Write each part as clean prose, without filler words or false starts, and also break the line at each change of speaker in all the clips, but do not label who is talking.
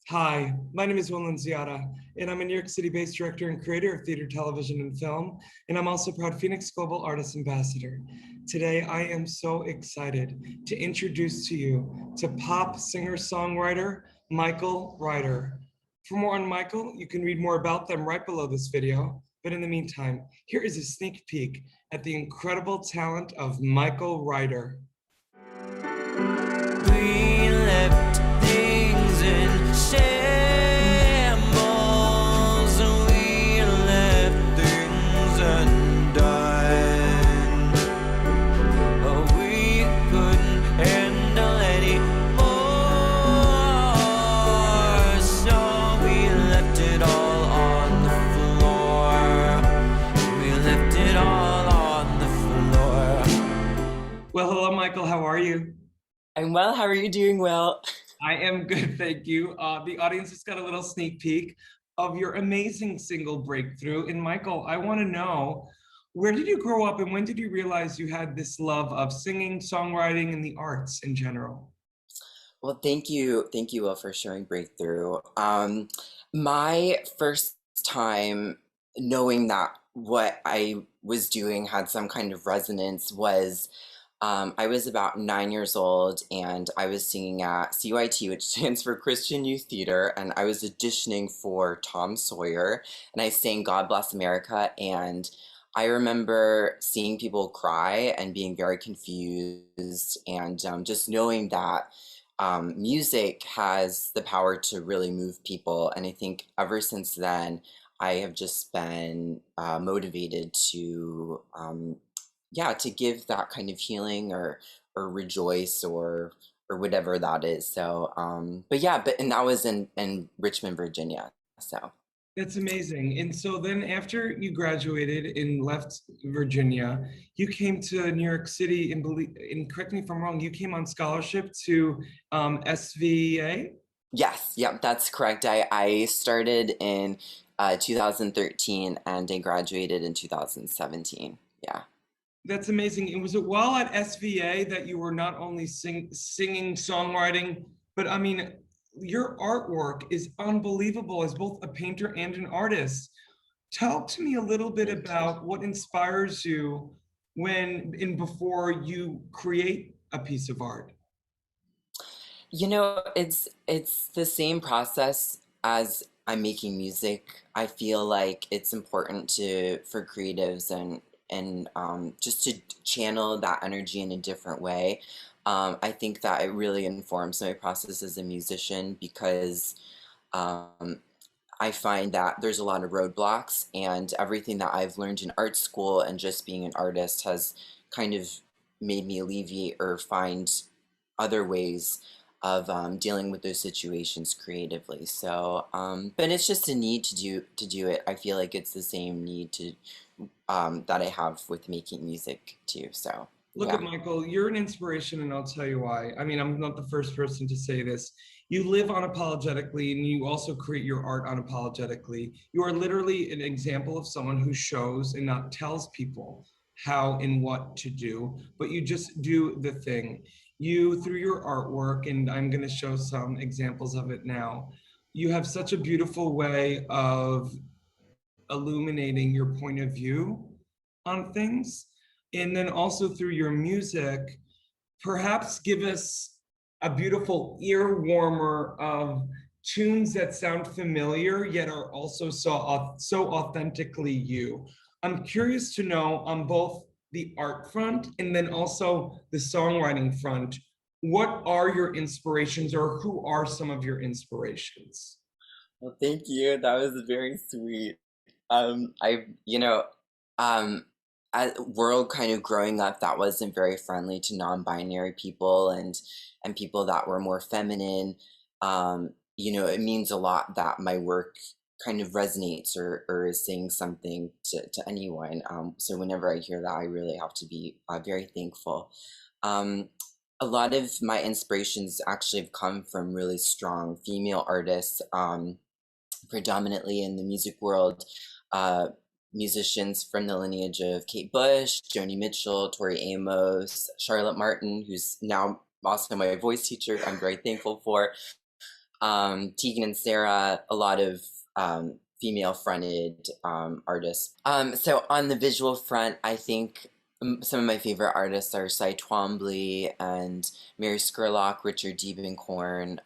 Hi, my name is Will Nunziata, and I'm a New York City-based director and creator of theater, television, and film, and I'm also proud FENIX Global Artist Ambassador. Today, I am so excited to introduce to you to pop singer-songwriter Michael Ryder. For more on Michael, you can read more about them right below this video, but in the meantime, here is a sneak peek at the incredible talent of Michael Ryder.
We left things in shambles. We left things undone. Oh, we couldn't handle any more, so we left it all on the floor. We left it all on the floor.
Well, hello, Michael. How are you?
I'm well. How are you doing, Will?
I am good, thank you. The audience just got a little sneak peek of your amazing single breakthrough. And Michael, I want to know, where did you grow up and when did you realize you had this love of singing, songwriting, and the arts in general?
Well, thank you. Thank you, Will, for sharing Breakthrough. My first time knowing that what I was doing had some kind of resonance was I was about 9 years old and I was singing at CYT, which stands for Christian Youth Theater, and I was auditioning for Tom Sawyer, and I sang God Bless America, and I remember seeing people cry and being very confused, and just knowing that music has the power to really move people. And I think ever since then, I have just been motivated to yeah, to give that kind of healing or rejoice or whatever that is. So but yeah, and that was in Richmond, Virginia. So
That's amazing. And so then after you graduated and left Virginia, you came to New York City and correct me if I'm wrong, you came on scholarship to SVA?
yes, yep, that's correct. I started in 2013 and I graduated in 2017. Yeah.
That's amazing. And was it while at SVA that you were not only singing, songwriting, but I mean, your artwork is unbelievable as both a painter and an artist. Talk to me a little bit
Thank you.
about what inspires you when and before you create a piece of art.
You know, it's the same process as I'm making music. I feel like it's important to for creatives and just to channel that energy in a different way. I think that it really informs my process as a musician because um, I find that there's a lot of roadblocks, and everything that I've learned in art school and just being an artist has kind of made me alleviate or find other ways of dealing with those situations creatively. So, but it's just a need to do it. I feel like it's the same need to that I have with making music too. So,
Look at
yeah.
Michael, you're an inspiration, and I'll tell you why. I mean, I'm not the first person to say this. You live unapologetically, and you also create your art unapologetically. You are literally an example of someone who shows and not tells people how and what to do, but you just do the thing. You, through your artwork, and I'm going to show some examples of it now, you have such a beautiful way of illuminating your point of view on things. And then also through your music, perhaps give us a beautiful ear warmer of tunes that sound familiar yet are also so authentically you. I'm curious to know on both the art front and then also the songwriting front, what are your inspirations or who are some of your inspirations?
Well, thank you. That was very sweet. You know, um, as world kind of growing up, that wasn't very friendly to non-binary people and people that were more feminine. You know, it means a lot that my work kind of resonates or is saying something to anyone. So whenever I hear that, I really have to be very thankful. Um, a lot of my inspirations actually have come from really strong female artists. Predominantly in the music world, uh, musicians from the lineage of Kate Bush, Joni Mitchell, Tori Amos, Charlotte Martin, who's now also my voice teacher, I'm very thankful for. Tegan and Sarah, a lot of female-fronted artists. So on the visual front, I think some of my favorite artists are Cy Twombly and Mary Skurlock, Richard Diebenkorn.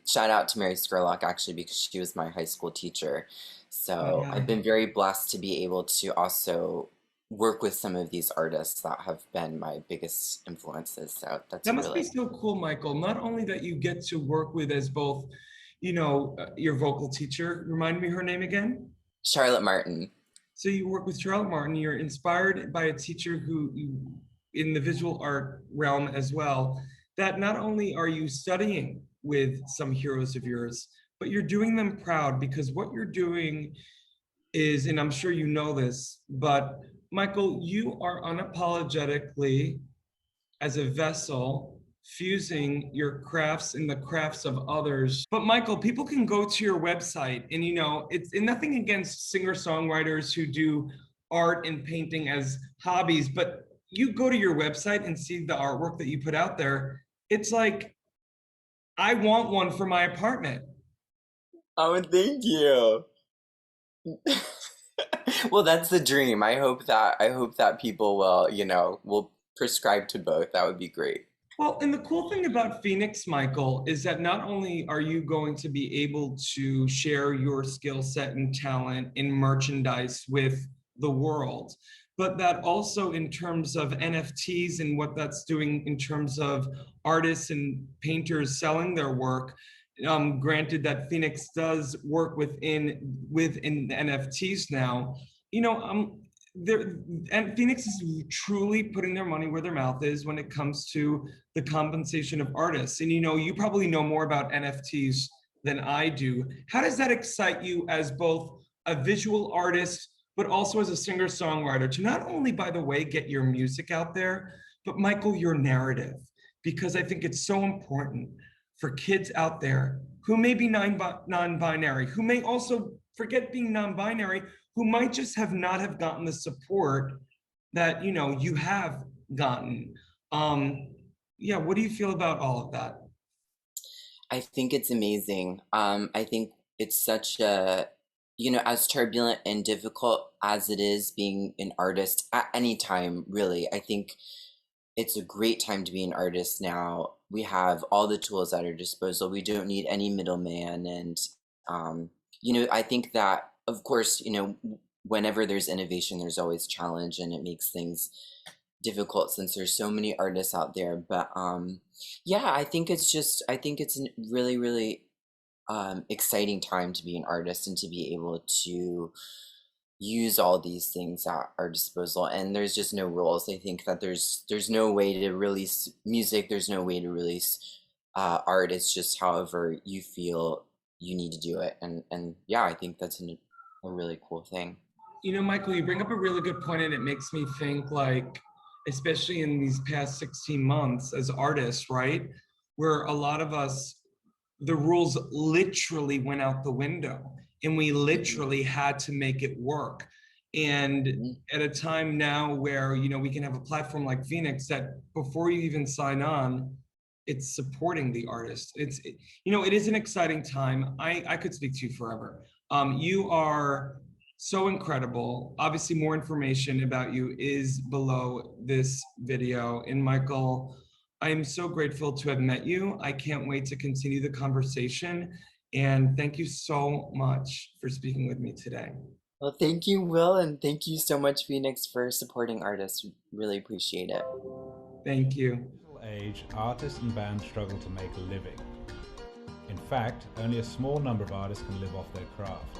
Shout out to Mary Skurlock, actually, because she was my high school teacher. So
Yeah.
I've been very blessed to be able to also work with some of these artists that have been my biggest influences. So that's
That must be
really
so cool, Michael. Not only that you get to work with as both, your vocal teacher, remind me her name again?
Charlotte Martin.
So you work with Charlotte Martin, you're inspired by a teacher in the visual art realm as well, that not only are you studying with some heroes of yours, but you're doing them proud, because what you're doing is, and I'm sure you know this, but Michael, you are unapologetically, as a vessel, fusing your crafts and the crafts of others. But Michael, people can go to your website, and it's and nothing against singer-songwriters who do art and painting as hobbies, but you go to your website and see the artwork that you put out there. It's like, I want one for my apartment.
Oh, thank you. Well, that's the dream. I hope that people will prescribe to both. That would be great.
Well, and the cool thing about FENIX, Michael, is that not only are you going to be able to share your skill set and talent in merchandise with the world, but that also in terms of NFTs and what that's doing in terms of artists and painters selling their work. Granted that FENIX does work within NFTs now, there, and FENIX is truly putting their money where their mouth is when it comes to the compensation of artists. And you probably know more about NFTs than I do. How does that excite you as both a visual artist, but also as a singer-songwriter, to not only, by the way, get your music out there, but Michael, your narrative? Because I think it's so important for kids out there who may be non-binary, who may also forget being non-binary, who might just not have gotten the support that you have gotten. Yeah, what do you feel about all of that?
I think it's amazing. I think it's such as turbulent and difficult as it is being an artist at any time, really. I think it's a great time to be an artist now. We have all the tools at our disposal. We don't need any middleman. And, I think that, of course, whenever there's innovation, there's always challenge, and it makes things difficult since there's so many artists out there. But yeah, I think it's a really, really exciting time to be an artist and to be able to use all these things at our disposal. And there's just no rules. I think that there's no way to release music. There's no way to release art. It's just however you feel you need to do it. And yeah, I think that's a really cool thing.
Michael, you bring up a really good point, and it makes me think, like, especially in these past 16 months as artists, right? Where a lot of us, the rules literally went out the window, and we literally had to make it work. And at a time now where, we can have a platform like FENIX that before you even sign on, it's supporting the artist. It is an exciting time. I could speak to you forever. You are so incredible. Obviously, more information about you is below this video. And Michael, I am so grateful to have met you. I can't wait to continue the conversation. And thank you so much for speaking with me today.
Well, thank you, Will, and thank you so much, FENIX, for supporting artists. Really appreciate it.
Thank you.
Age, artists and bands struggle to make a living. In fact, only a small number of artists can live off their craft.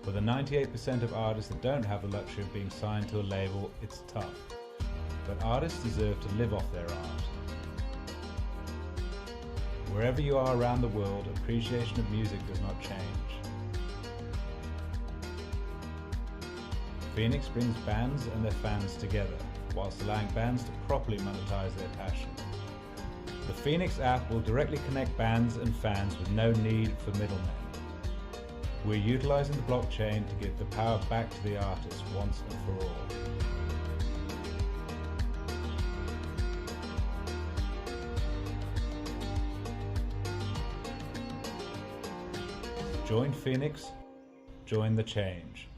For the 98% of artists that don't have the luxury of being signed to a label, it's tough. But artists deserve to live off their art. Wherever you are around the world, appreciation of music does not change. FENIX brings bands and their fans together, whilst allowing bands to properly monetize their passion. The FENIX app will directly connect bands and fans with no need for middlemen. We're utilizing the blockchain to give the power back to the artist once and for all. Join FENIX, join the change.